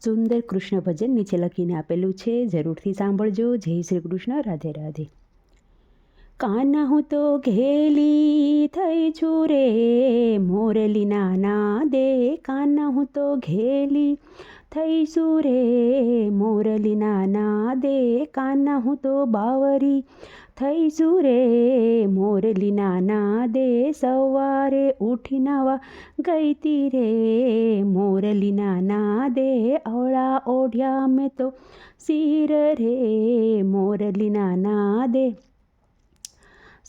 સુંદર કૃષ્ણ ભજન નીચે લખીને આપેલું છે, જરૂરથી સાંભળજો. જય શ્રી કૃષ્ણ. રાધે રાધે. કાના હું તો ઘેલી થઈ છું રે મોરલીના નાદે. કાના હું તો ઘેલી થઈશું રે મોરલીના નાદે. કાના હું તો બાવરી થઈશું રે મોરલીના નાદે. સવારે ઉઠી નાવા ગઈતી રે મોરલીના નાદે. અવળા ઓઢ્યા મેં તો શિર રે મોરલીના નાદે.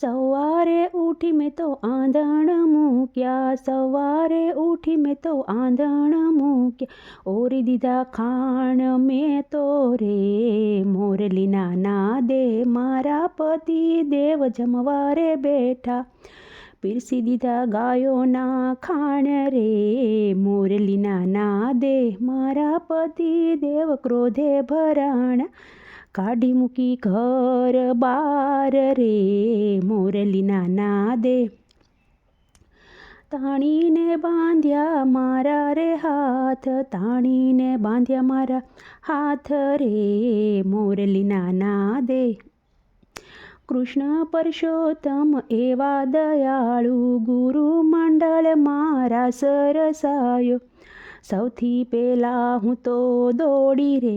સવારે ઉઠી મેં તો આંધણ મૂક્યા. સવારે ઉઠી મેં તો આંધણ મૂક્યા. ઓરી દીધા ખાણ મેં તો રે મોરલીના નાદે. મારા પતિ દેવ જમવારે બેઠા. પીરસી દીધા ગાયોના ખાણ રે મોરલીના નાદે. મારા પતિ દેવ ક્રોધે ભરાણા. કાઢી મૂકી ઘર બાર રે મોરલીના નાદે. તાણીને બાંધ્યા મારા રે હાથ. તાણીને બાંધ્યા મારા હાથ રે મોરલીના નાદે. કૃષ્ણ પરસોત્તમ એવા દયાળુ ગુરુ મંડળ મારા સરસાયો. સૌથી પહેલાં હું તો દોડી રે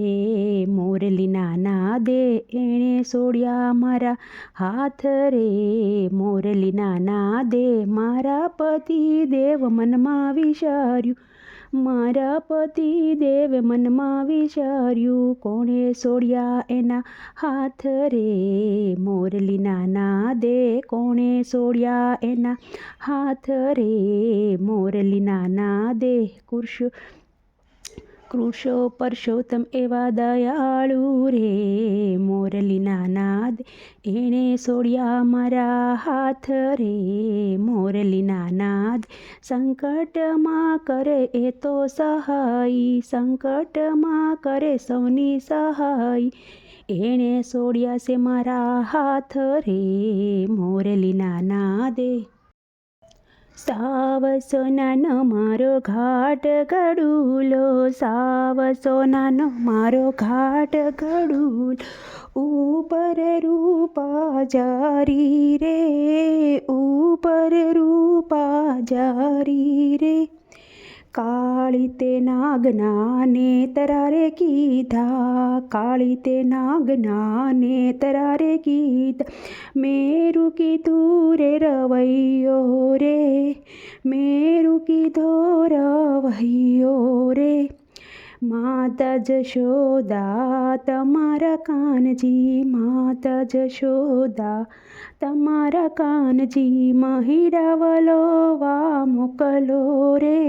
મોરલીના નાદે. એણે સોડ્યા મારા હાથ રે મોરલીના નાદે. મારા પતિ દેવ મનમાં વિચાર્યું. મારા પતિ દેવ મનમાં વિચાર્યું. કોણે સોડ્યા એના હાથ રે મોરલીના નાદે. કોણે સોડ્યા એના હાથ રે મોરલીના નાદે. કૃષ્ણ પરસોત્તમ એવા દયાળુ રે મોરલીના નાદ. એણે સોડ્યા મારા હાથ રે મોરલીના નાદ. સંકટમાં કરે એ તો સહાય. સંકટમાં કરે સૌની સહાય. એણે સોડ્યા છે મારા હાથ રે મોરલીના નાદે. સાવ સોનાનો મારો ઘાટ ગડુલો. સાવ સોનાનો મારો ઘાટ ગડુલ. ઉપર રૂપા જારી રે ઉપર રૂપા જારી રે. કાળી તે નાગના નેતરા રે કીધા. કાળી તે નાગના નેતરા રે કીધા. મેરું કીધું રે રવૈયો રે. મેરું કીધો રવૈયો રે. માતા જશોદા તમારા કાનજી. માતા જશોદા તમારા કાનજી. મહીડા વલોવા મોકલો રે.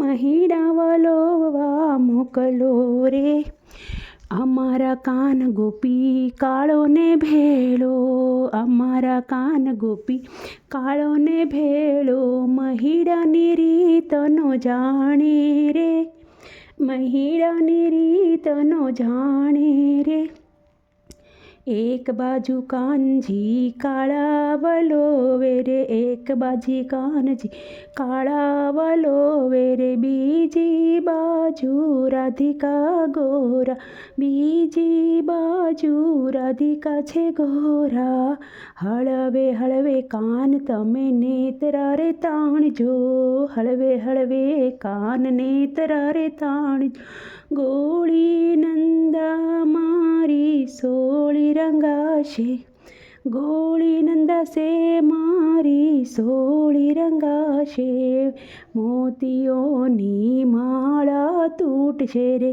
મહીડા વલોવા મોકલો રે. અમારા કાન ગોપી કાળો ને ભેળો. અમારા કાન ગોપી કાળો ને ભેળો. મહીડાની રીતનો જાણે રે. મહીડાની રીતનો જાણે રે. એક બાજુ કાનજી કાળા વલોવે રે. એક બાજુ કાનજી કાળા વલોવે રે. બીજી બાજુ રાધિકા ગોરા. બીજી બાજુ રાધિકા છે ગોરા. હળવે હળવે કાન તમે નેતરા રે તાણજો. હળવે હળવે કાન નેતરા રે તાણજો. ગોળી નંદા મારી સોળી રંગાશે. ગોળી નંદાશે મારી સોળી રંગાશે. મોતીઓની માળા તૂટશે રે.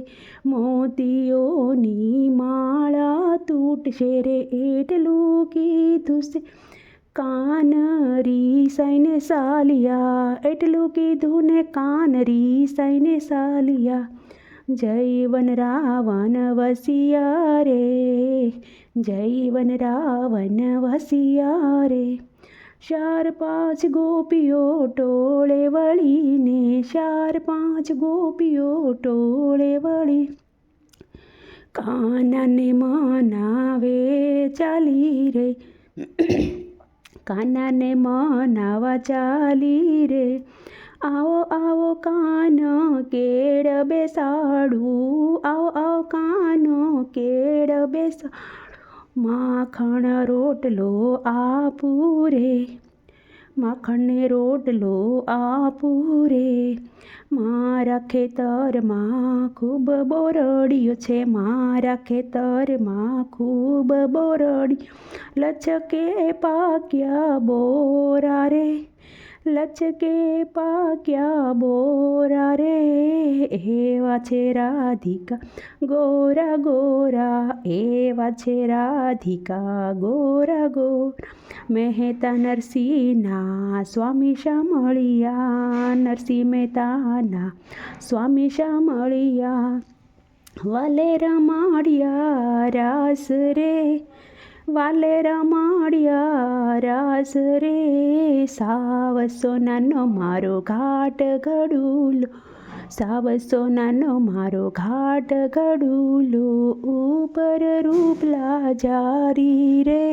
મોતીઓની માળા તૂટશે રે. એટલું કીધું છે કાન રીસાઈને સાલિયા. એટલું કીધું ને કાન રીસાઈને સાલિયા. જય વન રાવણ વસિયા રે. જય વન રાવણ વસિયા રે. 4-5 ગોપીઓ ટોળે વળીને. 4-5 ગોપીઓ ટોળે વળી. કાનાને મનાવે ચાલી રે. કાનાને મનાવા ચાલી રે. આવો આવો કાન કેળ બેસાડું, આવો આવો કાન કેળ બેસાડું, માખણ રોટલો આપું રે, માખણને રોટલો આપું રે. મારા ખેતરમાં ખૂબ બોરડીઓ છે, મારા ખેતરમાં ખૂબ બોરડીઓ, લચકે પાક્યા બોરા રે, લચકે પાક્યા બોરા રે. એવા છે રાધિકા ગોરા ગોરા, એવા છે રાધિકા ગોરા ગોરા. મહેતા નરસિંહના સ્વામી શામળિયા, નરસિંહ મહેતાના સ્વામી શામળિયા. વાલે રમાડ્યા રાસ રે, વાલે રમાડ્યા રાસ રે. સાવસો નાનો મારો ઘાટ ઘડુલો, સાવસો નાનો મારો ઘાટ ઘડુલો, ઉપર રૂપલા જારી રે.